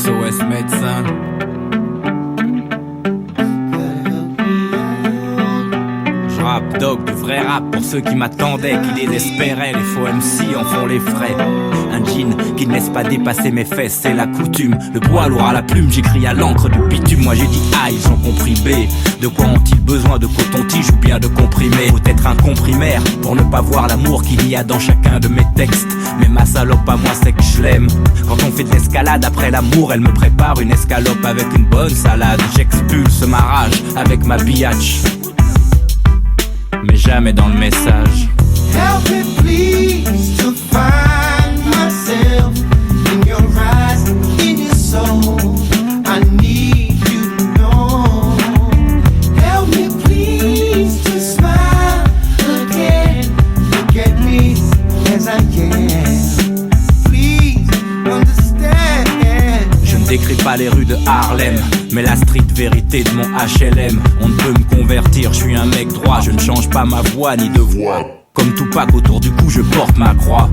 SOS médecin. Je rappe dog, du vrai rap pour ceux qui m'attendaient, qui désespéraient. Les faux MC en font les frais. Un jean qui ne laisse pas dépasser mes fesses, c'est la coutume. Le poids lourd à la plume, j'écris à l'encre de bitume. Moi j'ai dit A, ils ont compris B. De quoi ont-ils besoin, de coton-tige ou bien de comprimé? Faut-être un comprimaire pour ne pas voir l'amour qu'il y a dans chacun de mes textes. Mais ma salope à moi c'est que je l'aime. Quand on fait de l'escalade après l'amour, elle me prépare une escalope avec une bonne salade. J'expulse ma rage avec ma biatch, mais jamais dans le message. Help me please to find myself in your eyes, in your soul. I need you to know. Help me please to smile again. Look at me as I am. Please understand. Je ne décris pas les rues de Harlem, mais la street vérité de mon HLM. On ne peut me convertir, je suis un mec droit. Je ne change pas ma voix ni de voix. Comme Tupac autour du cou je porte ma croix.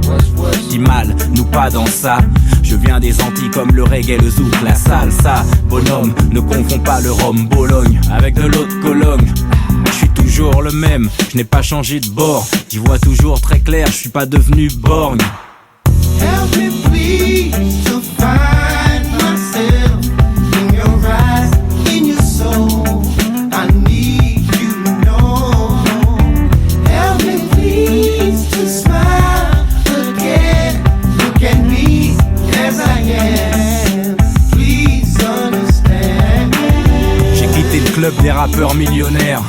Dis mal, nous pas dans ça. Je viens des Antilles comme le reggae, le zouk, la salsa. Bonhomme, ne confonds pas le rhum Bologne avec de l'eau de Cologne. Je suis toujours le même, je n'ai pas changé de bord. J'y vois toujours très clair, je suis pas devenu borgne. Help me please to find myself in your eyes, in your soul. I need you to know. Help me please to smile again. Look at me as I am. Please understand. J'ai quitté le club des rappeurs millionnaires.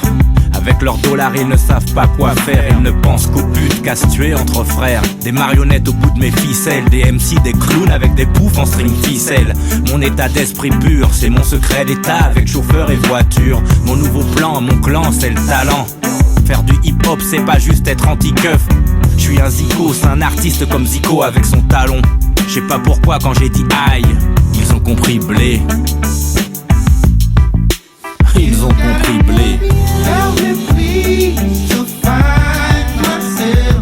Avec leurs dollars ils ne savent pas quoi faire. Ils ne pensent qu'aux putes qu'à se tuer entre frères. Des marionnettes au bout de mes ficelles. Des MC, des clowns avec des poufs en string ficelle. Mon état d'esprit pur, c'est mon secret d'état. Avec chauffeur et voiture. Mon nouveau plan, mon clan, c'est le talent. Faire du hip-hop, c'est pas juste être anti-keuf. Je suis un Zico, c'est un artiste comme Zico avec son talon. Je sais pas pourquoi quand j'ai dit aïe, ils ont compris blé. Ils ont compris blé. Help me please to find myself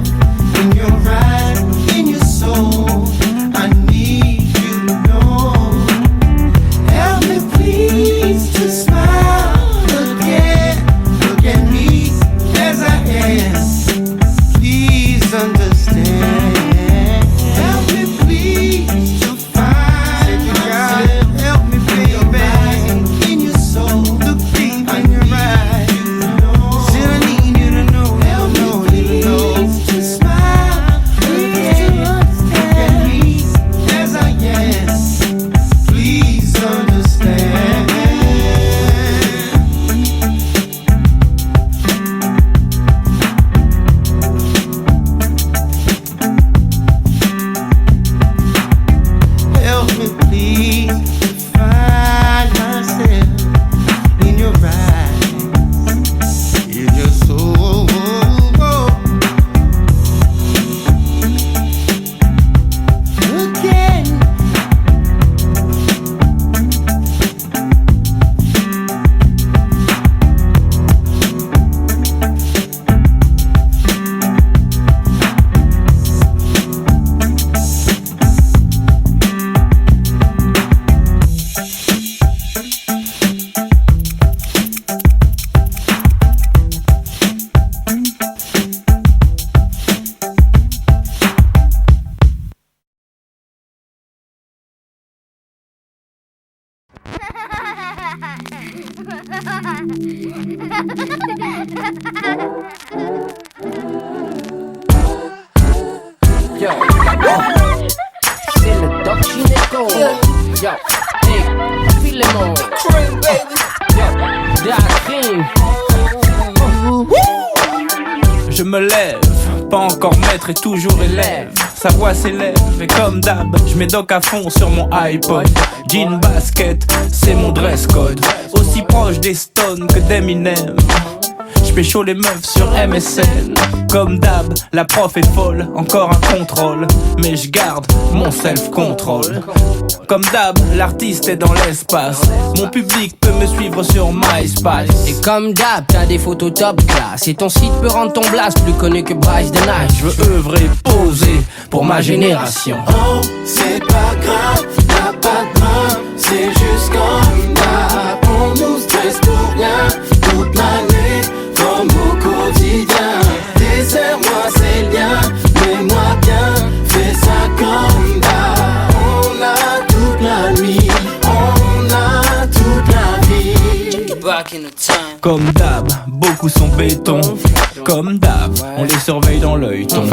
in your eyes, in your soul. I need you to know. Help me please to smile again. Look at me as I am. Please understand. Help me please to find myself. Help me baby in your soul. Look deep in your eyes. Said I need you to know. Help me please to smile again. Look at me as I am. Please understand. Help me please to find myself in your eyes, in your soul. Again. Yo, c'est le Doc Chineco. Yo, hey, Philemon. Yo, Cream. Je me lève, pas encore maître et toujours élève. Sa voix s'élève et comme d'hab, je mets doc à fond sur mon iPod. Jean basket, c'est mon dress code. Aussi proche des Stones que d'Eminem. Je pécho les meufs sur MSN. Comme d'hab, la prof est folle, encore un contrôle. Mais je garde mon self-control. Comme d'hab, l'artiste est dans l'espace. Mon public peut me suivre sur MySpace. Et comme d'hab, t'as des photos top class. Et ton site peut rendre ton blast plus connu que Bryce the Night. Je veux œuvrer, poser pour ma génération. Oh, c'est pas grave, t'as pas de main. Back in the time. Comme d'hab, beaucoup sont béton. Comme d'hab, on les surveille dans l'œilleton.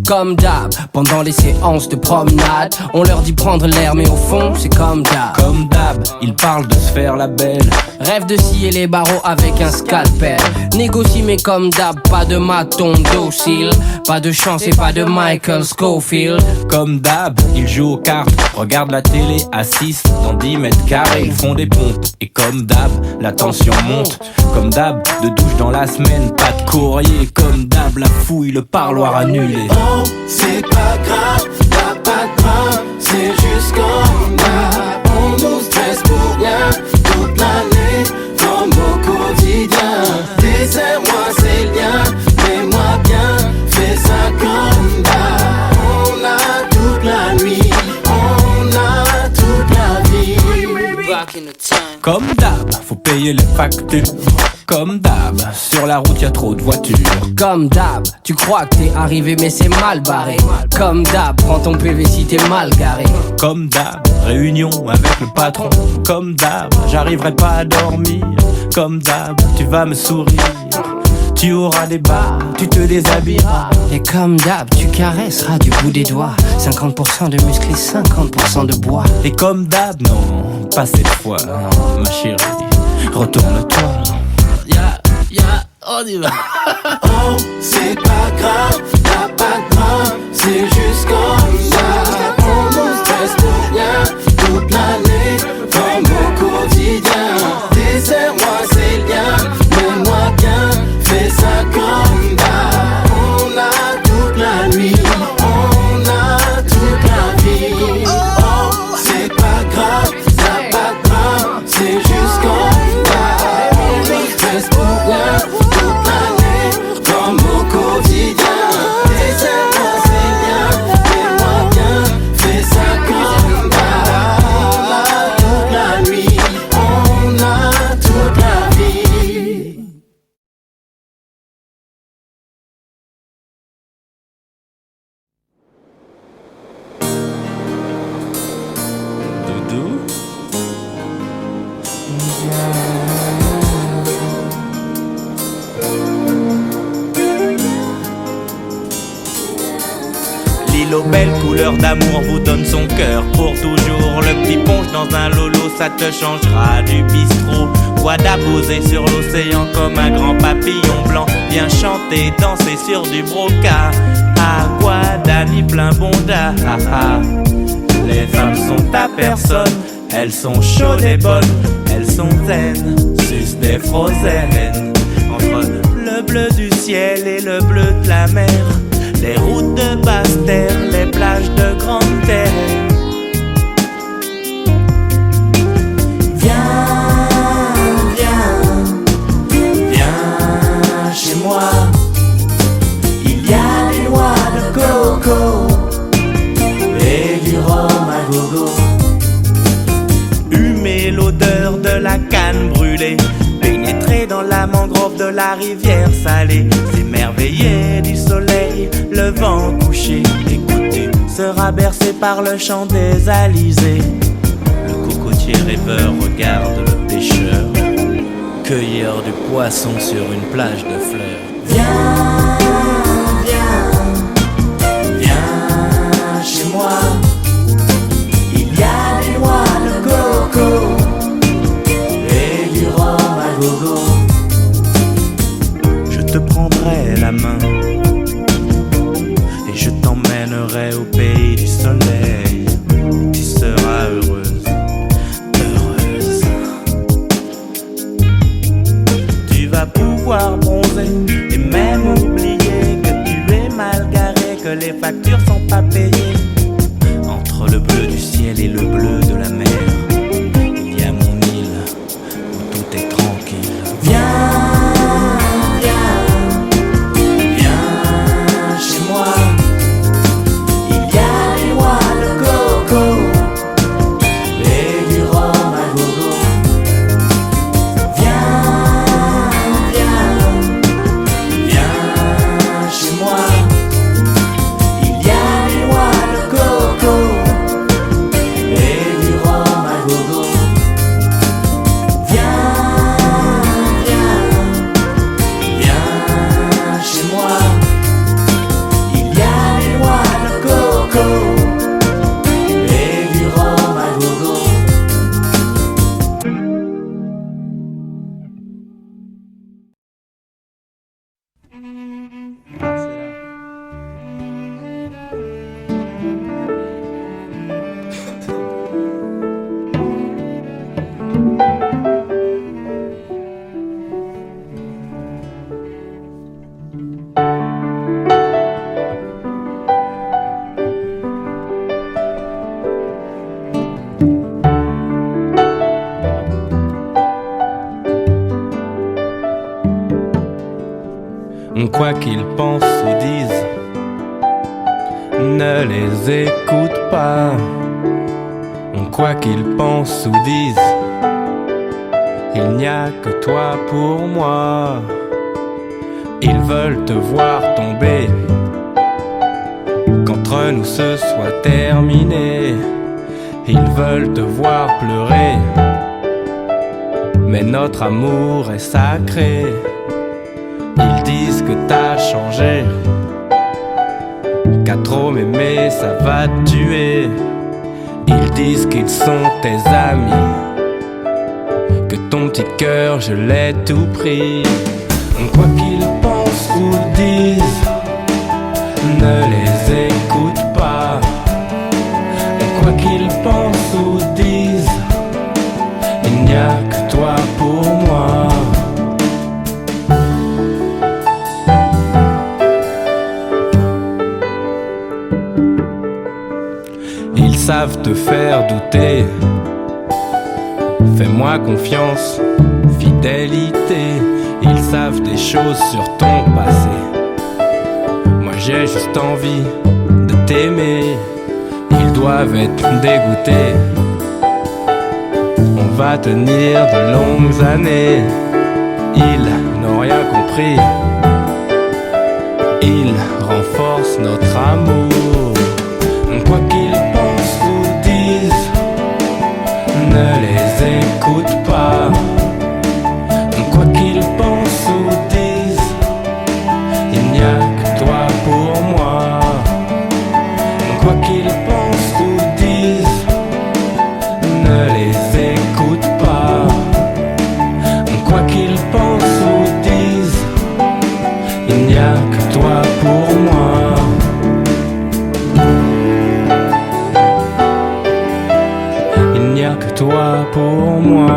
Comme d'hab, pendant les séances de promenade, on leur dit prendre l'air, mais au fond, c'est comme d'hab. Comme d'hab, ils parlent de se faire la belle. Rêve de scier les barreaux avec un scalpel. Négocie, mais comme d'hab, pas de maton docile. Pas de chance et pas de Michael Scofield. Comme d'hab, ils jouent aux cartes, regardent la télé, assistent dans 10 mètres carrés. Ils font des pompes, et comme d'hab, la tension monte. Comme d'hab, de douche dans la semaine, pas de courrier. Comme d'hab, la fouille, le parloir annulé. Oh, c'est pas grave, y'a pas de drame, c'est juste comme d'hab. On nous stresse pour rien, toute l'année, comme au quotidien. Désserre-moi ces liens, mets-moi bien, fais ça comme d'hab. On a toute la nuit, on a toute la vie. Back in the time. Comme d'hab, faut payer les factures. Comme d'hab, sur la route y'a trop de voitures. Comme d'hab, tu crois que t'es arrivé mais c'est mal barré. Comme d'hab, prends ton PV si t'es mal garé. Comme d'hab, réunion avec le patron. Comme d'hab, j'arriverai pas à dormir. Comme d'hab, tu vas me sourire. Tu auras des bas, tu te déshabilleras. Et comme d'hab, tu caresseras du bout des doigts. 50% de muscles et 50% de bois. Et comme d'hab, non, pas cette fois, ma chérie, retourne-toi. On y va. Oh, c'est pas grave, y'a pas de drame, c'est juste comme ça. On nous stresse pour rien, toute l'année, comme au quotidien. Désserre-moi ces liens, mets-moi bien, fais ça comme d'hab. On a toute la nuit, on a toute la vie. Oh, c'est pas grave, y'a pas de drame, c'est juste comme d'hab. On nous stresse pour rien. Comme au quotidien, désserre-moi ces liens, fais-moi bien, fais ça comme d'hab. On a toute la nuit, on a toute la vie. Doudou. L'île aux belles couleurs d'amour vous donne son cœur pour toujours. Le petit ponche dans un lolo, ça te changera du bistrot. Wada posé sur l'océan comme un grand papillon blanc. Viens chanter, danser sur du broca. Ah, Guadani plein bonda. Ah, ah. Les femmes sont ta personne, elles sont chaudes et bonnes, elles sont zen, sus des frozen. Entre le bleu du ciel et le bleu de la mer, les routes de basse terre, les plages de grande terre. Viens chez moi. Il y a des noix de coco et du rhum à gogo. Humer l'odeur de la canne brûlée, pénétrer dans la mangrove de la rivière salée, s'émerveiller du soleil, le vent couché, écouter, sera bercé par le chant des alizés. Le cocotier rêveur regarde le pêcheur, cueilleur du poisson sur une plage de fleurs. Viens chez moi. Il y a des noix de coco et du rhum à gogo. Je te prendrai la main et je t'emmènerai au pays du soleil. Tu seras heureuse, heureuse. Tu vas pouvoir bronzer et même Quoi qu'ils pensent ou disent, ne les écoute pas. Quoi qu'ils pensent ou disent, il n'y a que toi pour moi. Ils veulent te voir tomber, qu'entre nous ce soit terminé. Ils veulent te voir pleurer, mais notre amour est sacré. Ils disent que t'as changé, qu'à trop m'aimer ça va te tuer. Ils disent qu'ils sont tes amis, que ton petit cœur je l'ai tout pris. Quoi qu'ils pensent ou disent, ne les écoute pas. Quoi qu'ils pensent ou disent, il n'y a que toi pour moi. Ils savent te faire douter. Fais-moi confiance, fidélité. Ils savent des choses sur ton passé. Moi j'ai juste envie de t'aimer. Ils doivent être dégoûtés. On va tenir de longues années. Ils n'ont rien compris. Ils renforcent notre amour. Quoi qu'ils pensent ou disent, ne les écoute pas. Quoi qu'ils pensent ou disent, il n'y a que toi pour moi. Quoi qu'ils pensent ou disent, ne les écoute pas. Quoi qu'ils pensent ou disent, il n'y a que toi pour moi. Il n'y a que toi pour moi.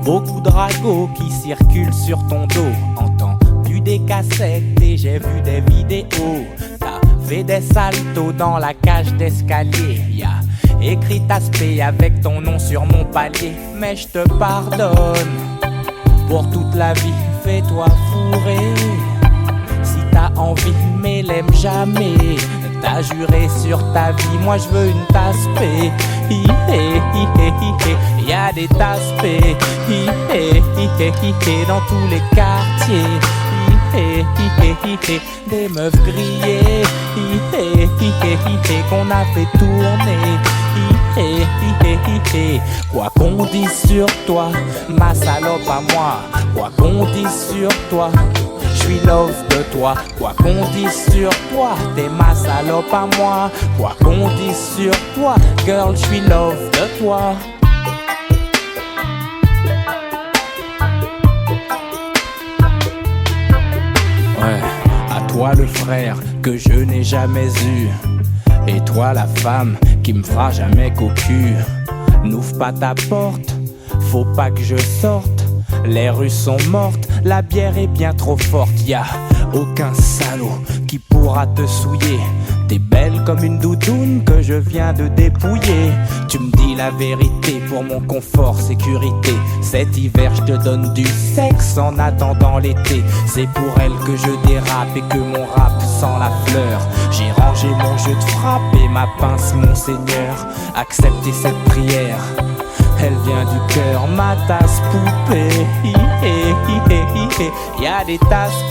Beaucoup de ragots qui circulent sur ton dos. Entendu des cassettes et j'ai vu des vidéos. T'as fait des saltos dans la cage d'escalier. Y'a écrit aspect avec ton nom sur mon palier. Mais je te pardonne. Pour toute la vie, fais-toi fourrer. Si t'as envie, mais l'aime jamais. T'as juré sur ta vie, moi je veux une tasse paix. Y'a des tasses paix dans tous les quartiers. Des meufs grillées qu'on a fait tourner. Quoi qu'on dise sur toi, ma salope à moi. Quoi qu'on dise sur toi, je suis love de toi. Quoi qu'on dise sur toi, t'es ma salope à moi. Quoi qu'on dise sur toi, girl, je suis love de toi. Ouais, à toi le frère que je n'ai jamais eu. Et toi la femme qui me fera jamais cocu. N'ouvre pas ta porte, faut pas que je sorte. Les rues sont mortes, la bière est bien trop forte. Y'a aucun salaud qui pourra te souiller. T'es belle comme une doudoune que je viens de dépouiller. Tu me dis la vérité pour mon confort, sécurité. Cet hiver je te donne du sexe en attendant l'été. C'est pour elle que je dérape et que mon rap sent la fleur. J'ai rangé mon jeu de frappe et ma pince mon seigneur. Acceptez cette prière, elle vient du cœur, ma tasse poupée. Y'a des tasses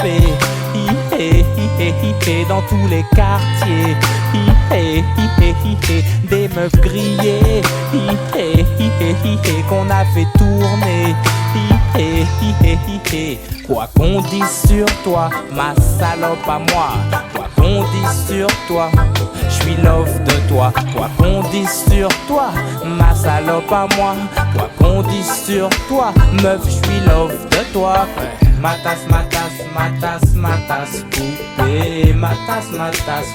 dans tous les quartiers. Des meufs grillées qu'on a fait tourner. Quoi qu'on dise sur toi, ma salope à moi. Quoi qu'on dise sur toi, je suis love de toi. Quoi qu'on dise sur toi, ma salope à moi. Quoi qu'on dise sur toi, meuf, je suis love de toi. matas, poupée. Matas,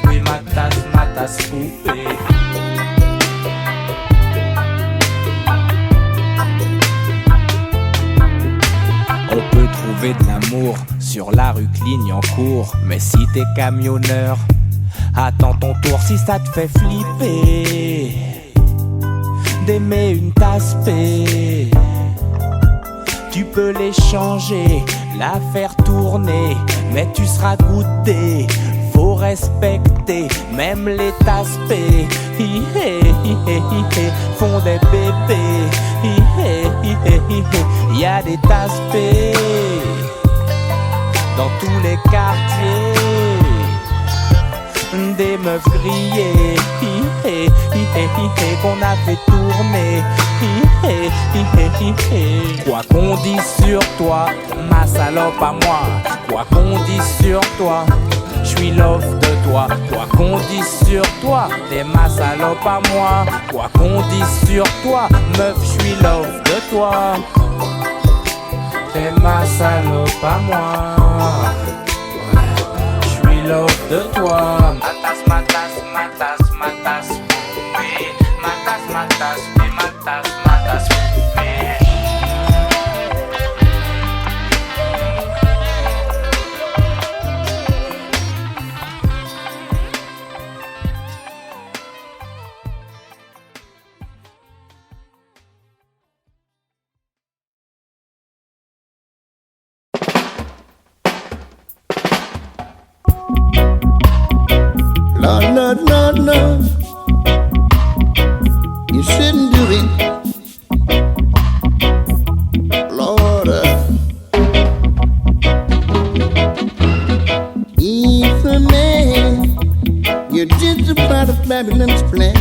oui, matas, poupée. On peut trouver de l'amour sur la rue Clignancourt, mais si t'es camionneur, attends ton tour si ça te fait flipper d'aimer une tasse P. Tu peux l'échanger, la faire tourner, mais tu seras goûté. Faut respecter, même les tasses P. Font des bébés. Y'a des tasses P dans tous les quartiers. Des meufs grillées qu'on a fait tourner. Quoi qu'on dise sur toi, ma salope à moi. Quoi qu'on dise sur toi, j'suis love de toi. Quoi qu'on dise sur toi, t'es ma salope à moi. Quoi qu'on dise sur toi, meuf, j'suis love de toi. T'es ma salope à moi. J'suis love de toi. Matas, oui. Matas, oui, matas, oui. Lord, you shouldn't do it, Lord. If a man, you're just a part of Babylon's plan.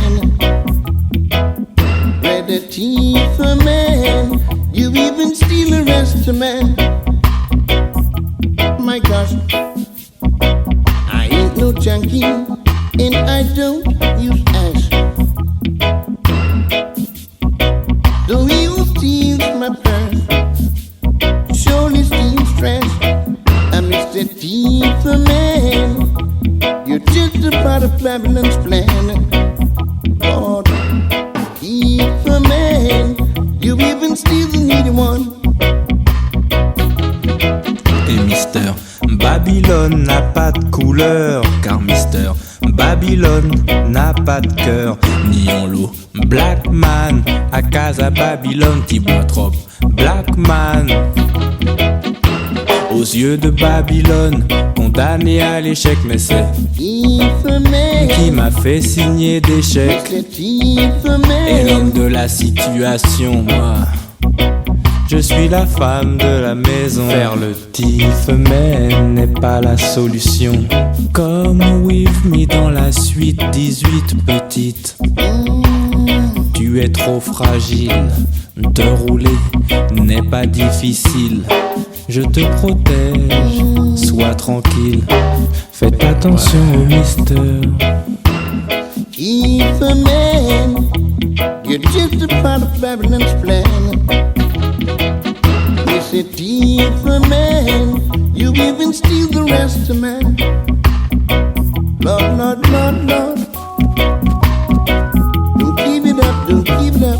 Red a teeth a man, you even steal a rest of man. My gosh, I ain't no junkie. And I don't use ash. Though you steals my purse, surely steals trash. I'm Mr. Thief Man. You're just a part of Babylon's plan. Lord, Thief Man, you even steal the needy one. Et Mister Babylone n'a pas de couleur, car Mister Babylone n'a pas de cœur, ni en l'eau. Black man, à casa Babylone, t'y bois trop. Black man, aux yeux de Babylone, condamné à l'échec, mais c'est qui m'a fait signer des chèques. Et l'homme de la situation, moi, je suis la femme de la maison. Faire le thief man n'est pas la solution. Come with me dans la suite 18 petite. Tu es trop fragile, te rouler n'est pas difficile. Je te protège, sois tranquille. Faites attention au mister. Thief man, you're just a part of Babylon's plan. It's a thief man, you even steal the rest of man. Lord, Lord, Lord, Lord, don't keep it up, don't keep it up.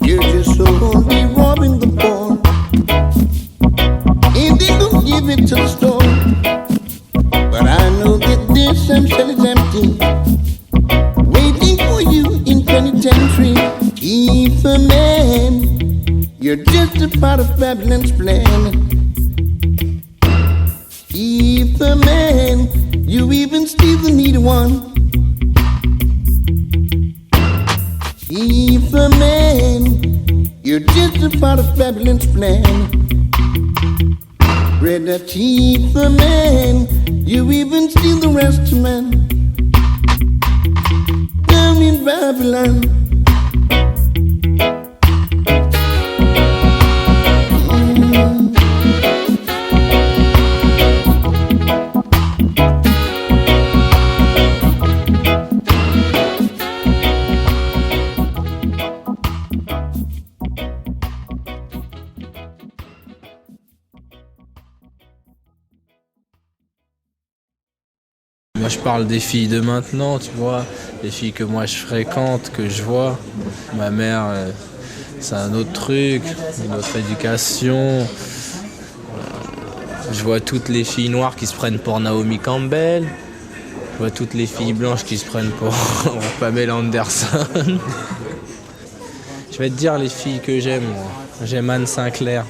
You're just so only robbing the poor, and they don't give it to the store. But I know that there's some cell is empty, waiting for you in penitentiary. Thief man, you're just a part of Babylon's plan. Thief man, you even steal the needy one. Thief man, you're just a part of Babylon's plan. Red a thief man, you even steal the rest of man. Down in Babylon. Moi je parle des filles de maintenant, tu vois, les filles que moi je fréquente, que je vois. Ma mère, c'est un autre truc, une autre éducation. Je vois toutes les filles noires qui se prennent pour Naomi Campbell. Je vois toutes les filles blanches qui se prennent pour Pamela Anderson. Je vais te dire les filles que j'aime, moi. J'aime Anne Sinclair.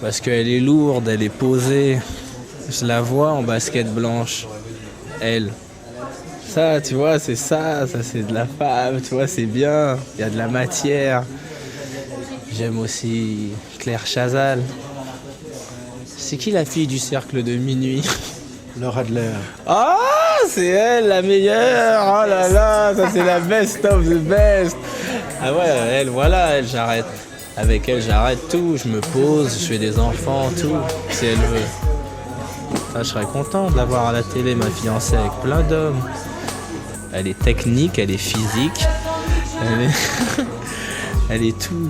Parce qu'elle est lourde, elle est posée. Je la vois en basket blanche. Elle. Ça, tu vois, c'est ça c'est de la femme, tu vois, c'est bien. Il y a de la matière. J'aime aussi Claire Chazal. C'est qui la fille du cercle de minuit? Laura Adler. Ah, c'est elle la meilleure. Oh là là, ça c'est la best of the best. Ah ouais, elle, voilà, elle, j'arrête. Avec elle, j'arrête tout. Je me pose, je fais des enfants, tout. Si elle veut. Ça, je serais content de la voir à la télé, ma fiancée, avec plein d'hommes. Elle est technique, elle est physique. Elle est tout.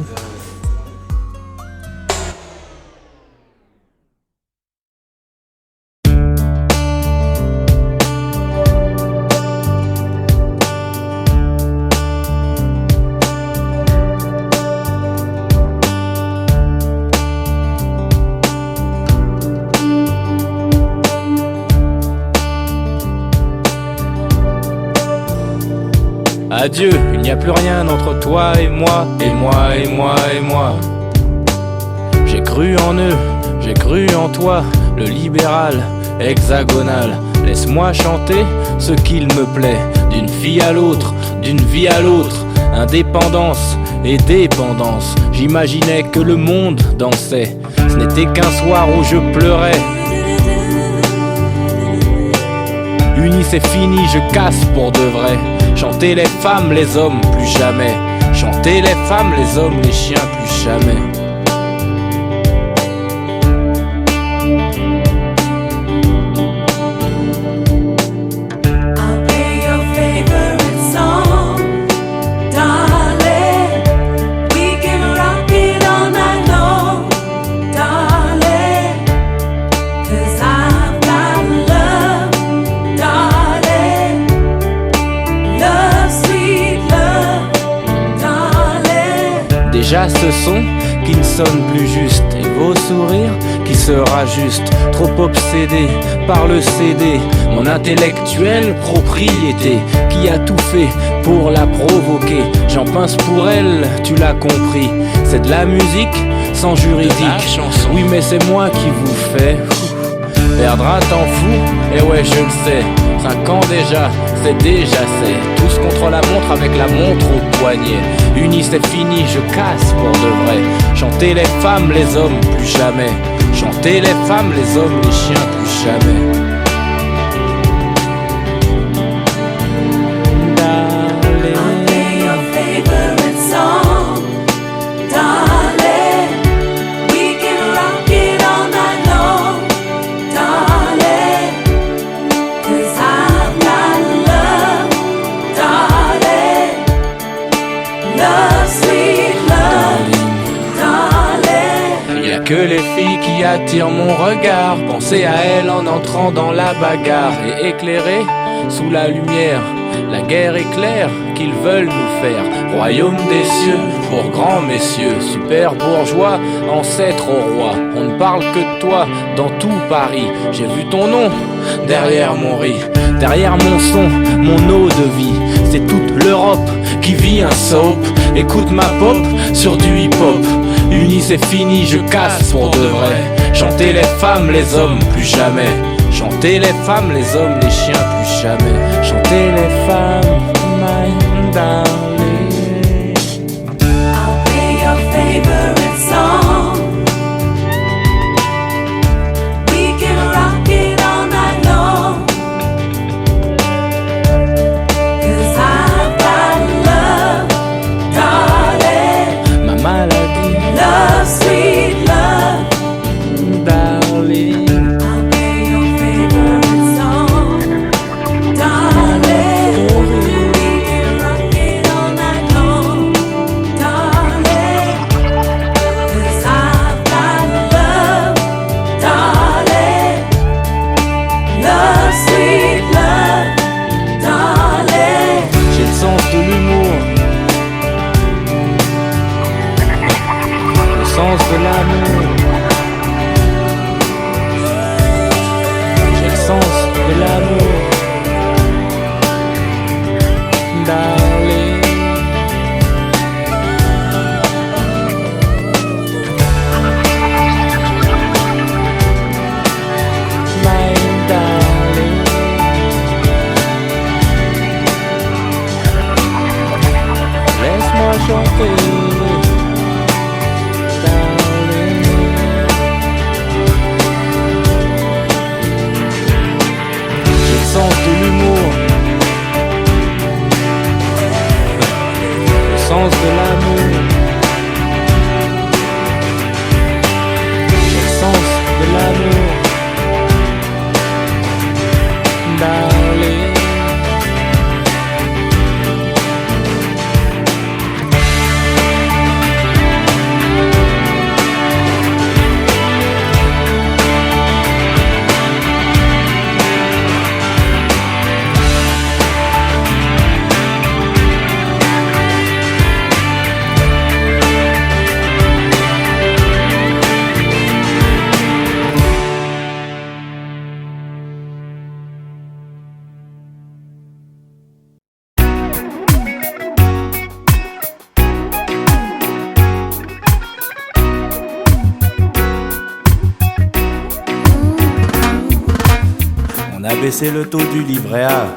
Adieu, il n'y a plus rien entre toi et moi, et moi, et moi, et moi. J'ai cru en eux, j'ai cru en toi, le libéral, hexagonal. Laisse-moi chanter ce qu'il me plaît, d'une fille à l'autre, d'une vie à l'autre. Indépendance et dépendance, j'imaginais que le monde dansait. Ce n'était qu'un soir où je pleurais. Unis c'est fini, je casse pour de vrai. Chanter les femmes, les hommes, plus jamais. Chanter les femmes, les hommes, les chiens, plus jamais. Déjà ce son qui ne sonne plus juste, et vos sourires qui sera juste. Trop obsédé par le CD, mon intellectuelle propriété, qui a tout fait pour la provoquer. J'en pince pour elle, tu l'as compris. C'est de la musique sans juridique. Oui mais c'est moi qui vous fais perdre un temps fou, et ouais je le sais. 5 ans déjà, c'est déjà c'est. Tous contre la montre avec la montre au poignet. Unis c'est fini, je casse pour de vrai. Chanter les femmes, les hommes, plus jamais. Chanter les femmes, les hommes, les chiens, plus jamais. Que les filles qui attirent mon regard, penser à elles en entrant dans la bagarre et éclairer sous la lumière. La guerre éclaire qu'ils veulent nous faire. Royaume des cieux pour grands messieurs, super bourgeois, ancêtre au roi. On ne parle que de toi dans tout Paris. J'ai vu ton nom derrière mon riz, derrière mon son, mon eau de vie. C'est toute l'Europe qui vit un soap. Écoute ma pop sur du hip-hop. Unis c'est fini, je casse pour de vrai. Chanter les femmes, les hommes, plus jamais. Chanter les femmes, les hommes, les chiens, plus jamais. Chanter les femmes, my darling. I'll play your favorite song. We can rock it all night long. 'Cause I've got love, darling. Ma maladie, Love, sweet love, darling. I'll play your favorite song, darling. We can rock it all On a baissé le taux du livret A.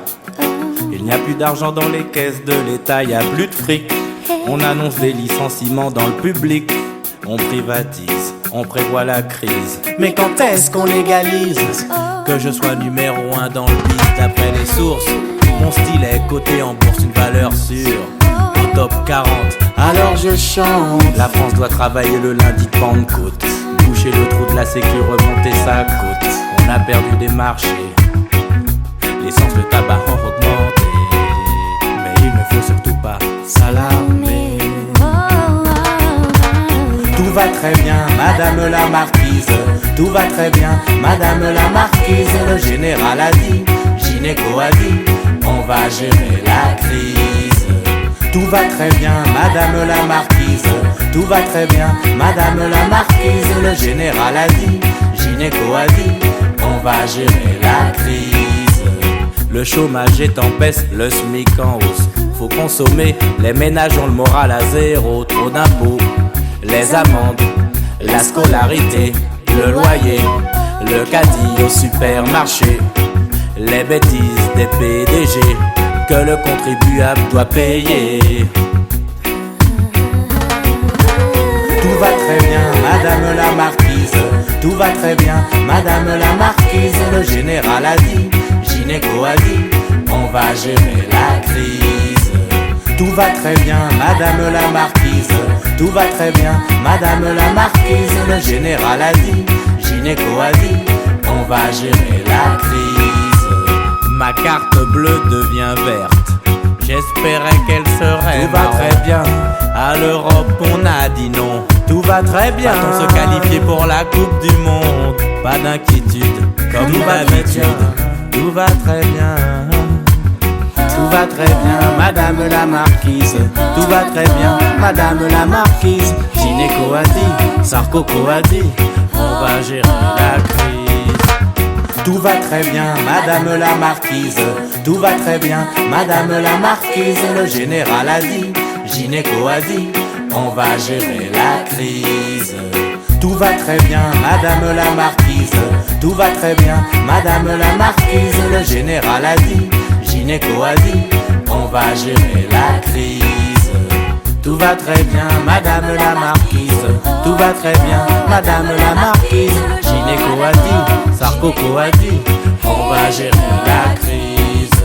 Il n'y a plus d'argent dans les caisses de l'État, il n'y a plus de fric. On annonce des licenciements dans le public. On privatise, on prévoit la crise. Mais quand est-ce qu'on légalise que je sois numéro 1 dans le beat d'après les sources? Mon style est coté en bourse, une valeur sûre. Au top 40, alors je chante. La France doit travailler le lundi de Pentecôte. Boucher le trou de la sécu, remonter sa côte. On a perdu des marchés. L'essence, le tabac ont augmenté. Mais il ne faut surtout pas s'alarmer. Tout va très bien, madame la marquise. Tout va très bien, madame la marquise. Le général a dit, gynéco a dit, on va gérer la crise. Tout va très bien, madame la marquise. Tout va très bien, madame la marquise. Le général a dit, gynéco a dit, on va gérer la crise. Le chômage est en baisse, le SMIC en hausse. Faut consommer, les ménages ont le moral à zéro. Trop d'impôts, les amendes, la scolarité, le loyer, le caddie au supermarché, les bêtises des PDG que le contribuable doit payer. Tout va très bien, madame la marquise. Tout va très bien, madame la marquise. Le général a dit, gynéco a dit, on va gérer la crise. Tout va très bien, madame la marquise. Tout va très bien, madame la marquise. Le général a dit, gynéco a dit, on va gérer la crise. Ma carte bleue devient verte. J'espérais qu'elle serait. Tout va très bien. À l'Europe on a dit non. Tout va très bien. Va-t-on se qualifier pour la Coupe du Monde? Pas d'inquiétude, comme d'habitude. Tout va très bien. Tout va très bien, madame la marquise. Tout va très bien, madame la marquise. Gynéco a dit, Sarkozy a dit, on va gérer la crise. Tout va très bien, madame la marquise. Tout va très bien, madame la marquise. Le général a dit, gynéco a dit, on va gérer la crise. Tout va très bien, madame la marquise. Tout va très bien, madame la marquise. Le général a dit, gynéco a dit, on va gérer la crise. Tout va très bien, madame la marquise. Tout va très bien, madame la marquise. Gynéco a dit, Sarkozy a dit, on va gérer la crise.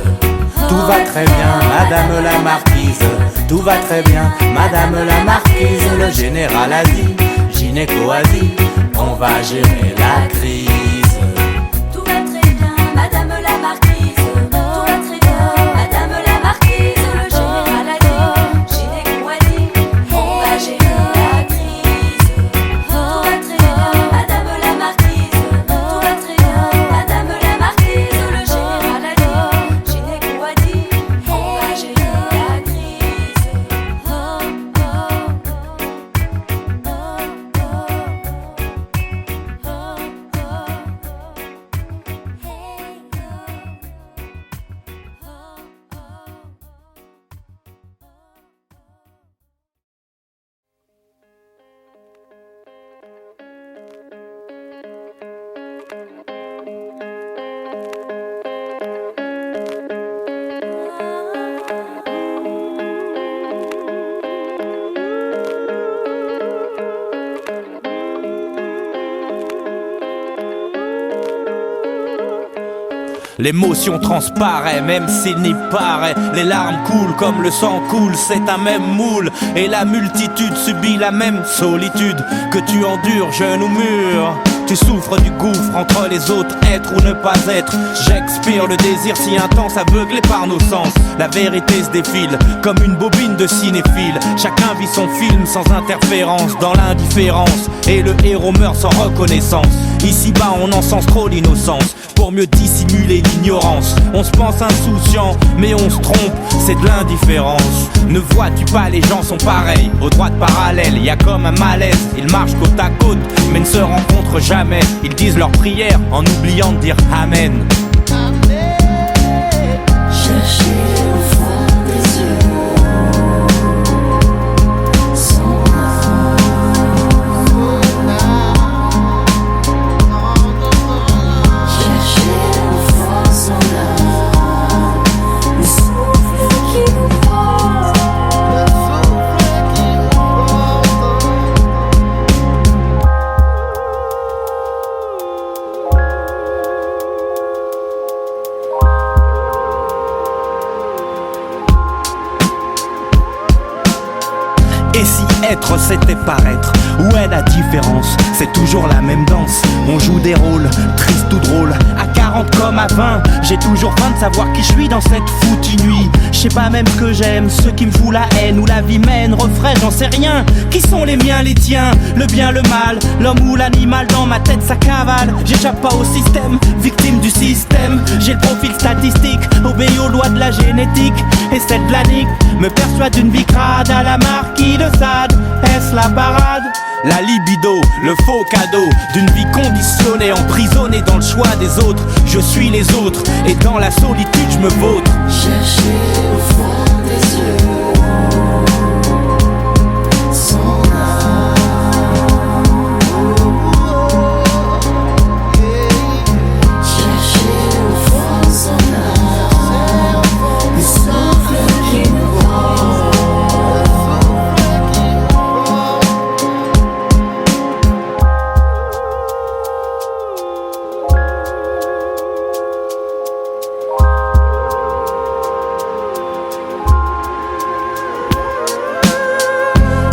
Tout va très bien, madame la marquise. Tout va très bien, madame la marquise. Le général a dit, gynéco a dit, on va gérer la crise. Tout va très bien, madame la marquise. Tout va très bien, madame la marquise. Le général a dit, gynéco a dit, on va gérer la crise. Tout va très bien, madame la marquise. Tout va très bien, madame la marquise. Le général a dit, gynéco a dit, on va gérer la crise. L'émotion transparaît, même s'il n'y paraît. Les larmes coulent comme le sang coule, c'est un même moule. Et la multitude subit la même solitude que tu endures, jeune ou mûr. Tu souffres du gouffre entre les autres, être ou ne pas être. J'expire le désir si intense, aveuglé par nos sens. La vérité se défile comme une bobine de cinéphile. Chacun vit son film sans interférence, dans l'indifférence. Et le héros meurt sans reconnaissance. Ici-bas on encense trop l'innocence pour mieux dissimuler l'ignorance. On se pense insouciant, mais on se trompe, c'est de l'indifférence. Ne vois-tu pas, les gens sont pareils, aux droites parallèles, y a comme un malaise. Ils marchent côte à côte, mais ne se rencontrent jamais. Ils disent leurs prières en oubliant de dire Amen. Cherchez au fond des yeux son cherchez au fond Être c'était paraître. Où est la différence? C'est toujours la même danse. On joue des rôles, tristes ou drôles. À 40 comme à 20, j'ai toujours faim de savoir qui je suis dans cette foutue nuit. Je sais pas même ce que j'aime, ce qui me fout la haine ou la vie mène. Refrain, j'en sais rien. Qui sont les miens, les tiens? Le bien, le mal, l'homme ou l'animal? Dans ma tête ça cavale. J'échappe pas au système, victime du système. J'ai le profil statistique, obéi aux lois de la génétique. Et cette blanique me persuade d'une vie crade à la Marquis de Sade. Est-ce la parade? La libido, le faux cadeau d'une vie conditionnée, emprisonnée dans le choix des autres. Je suis les autres et dans la solitude je me vautre. Chercher au fond des yeux son âme. Chercher au fond son âme, le souffle qui nous prend.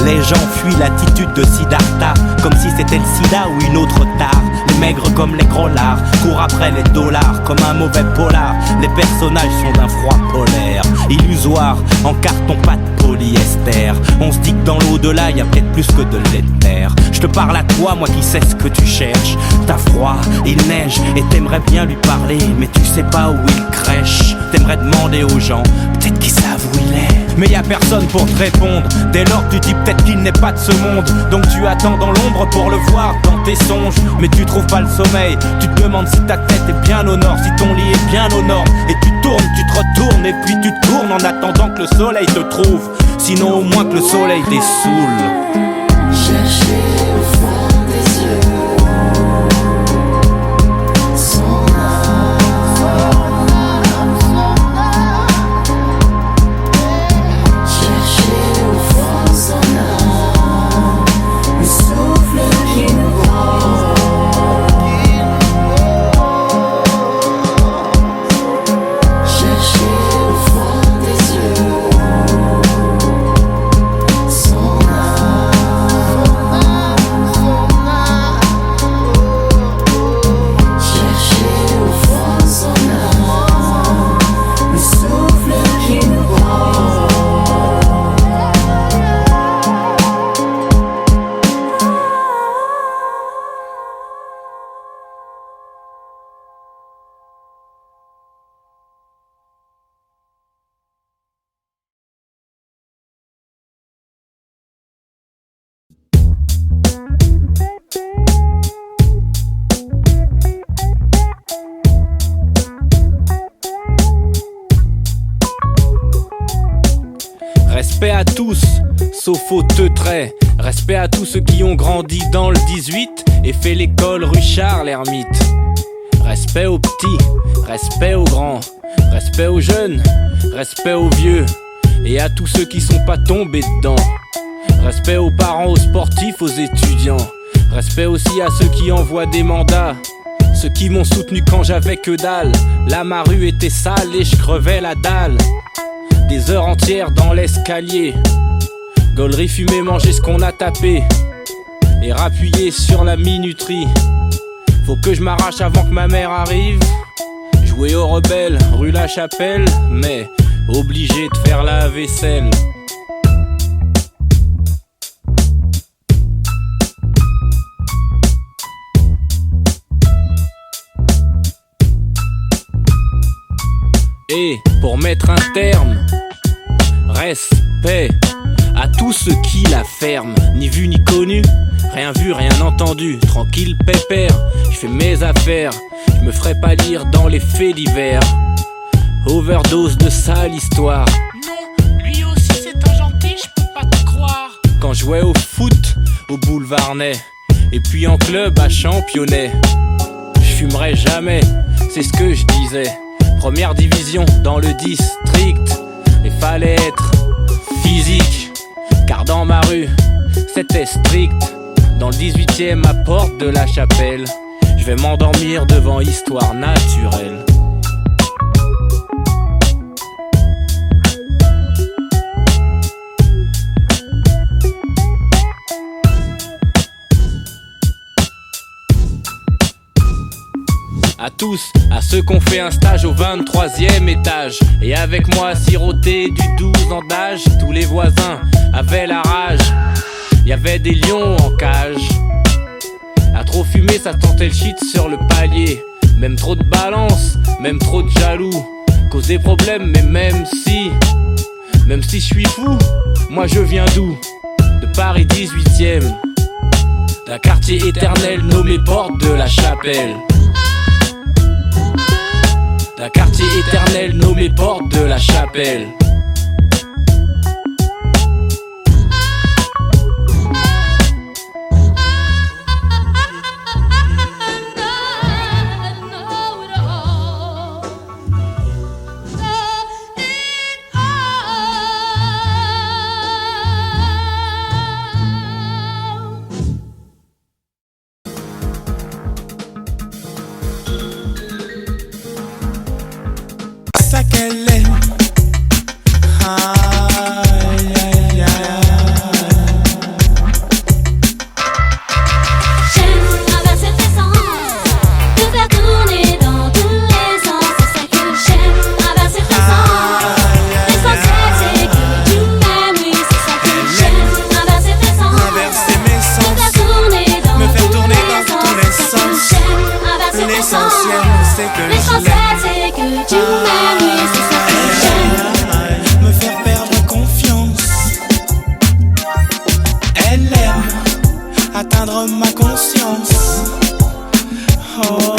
Les gens fuient l'attitude de Siddhartha, comme si c'était le sida ou une autre tare. Les maigres comme les grollards courent après les dollars comme un mauvais polar. Les personnages sont d'un froid polaire, illusoire, en carton pas de polyester. On se dit que dans l'au-delà y'a peut-être plus que de l'éther. Je te parle à toi, moi qui sais ce que tu cherches. T'as froid, il neige et t'aimerais bien lui parler, mais tu sais pas où il crèche. T'aimerais demander aux gens, peut-être qu'ils savent où il est. Mais y a personne pour te répondre. Dès lors tu dis peut-être qu'il n'est pas de ce monde. Donc tu attends dans l'ombre pour le voir dans tes songes. Mais tu trouves pas le sommeil. Tu te demandes si ta tête est bien au nord, si ton lit est bien aux normes. Et tu tournes, tu te retournes et puis tu te tournes en attendant que le soleil te trouve. Sinon au moins que le soleil dessoule. Chercher au fond des yeux son âme. Chercher au fond son âme, le souffle qui nous prend. Chercher au fond des yeux son âme. Chercher au fond son âme, le souffle qui nous prend. Respect à tous, sauf aux teutrés. Respect à tous ceux qui ont grandi dans le 18 et fait l'école rue Charles Hermite. Respect aux petits, respect aux grands, respect aux jeunes, respect aux vieux et à tous ceux qui sont pas tombés dedans. Respect aux parents, aux sportifs, aux étudiants. Respect aussi à ceux qui envoient des mandats, ceux qui m'ont soutenu quand j'avais que dalle. Là ma rue était sale et je crevais la dalle. Des heures entières dans l'escalier, gaulerie, fumer, manger ce qu'on a tapé et rappuyer sur la minuterie. Faut que je m'arrache avant que ma mère arrive. Jouer aux rebelles, rue La Chapelle, mais obligé de faire la vaisselle. Et pour mettre un terme, respect à tous ceux qui la ferment. Ni vu ni connu, rien vu, rien entendu. Tranquille pépère, je fais mes affaires. Je me ferai pas lire dans les faits divers. Overdose de sale histoire. Non, lui aussi c'est un gentil, je peux pas te croire. Quand je jouais au foot au boulevard Ney et puis en club à Championnet, je fumerai jamais, c'est ce que je disais. Première division dans le district, et fallait être physique, car dans ma rue c'était strict. Dans le 18e à Porte de la Chapelle, je vais m'endormir devant Histoire naturelle. ceux qu'on fait un stage au 23e étage. Et avec moi siroté du 12 ans d'âge, tous les voisins avaient la rage. Y'avait des lions en cage. À trop fumer ça tentait le shit sur le palier. Même trop de balance, même trop de jaloux cause des problèmes, mais même si je suis fou, moi je viens d'où? De Paris 18e, d'un quartier éternel nommé Porte de la Chapelle. D'un quartier éternel nommé Porte de la Chapelle. Ça qu'elle aime. Aïe, aïe, aïe. J'aime traverser tes sens, te faire tourner dans tous les sens. C'est ça que j'aime, traverser tes sens. L'essentiel c'est que tu m'aimes, oui, c'est ça que j'aime, traverser tes sens. Traverser mes Te sens, faire tourner dans me faire tous tourner les dans tous les sens. sens. C'est ça que j'aime, traverser tes sens. L'essentiel c'est que je L'essentiel c'est que tu m'aimes, oui, c'est ça que j'aime. l'aime. Me faire perdre confiance. Elle aime atteindre ma conscience. Oh.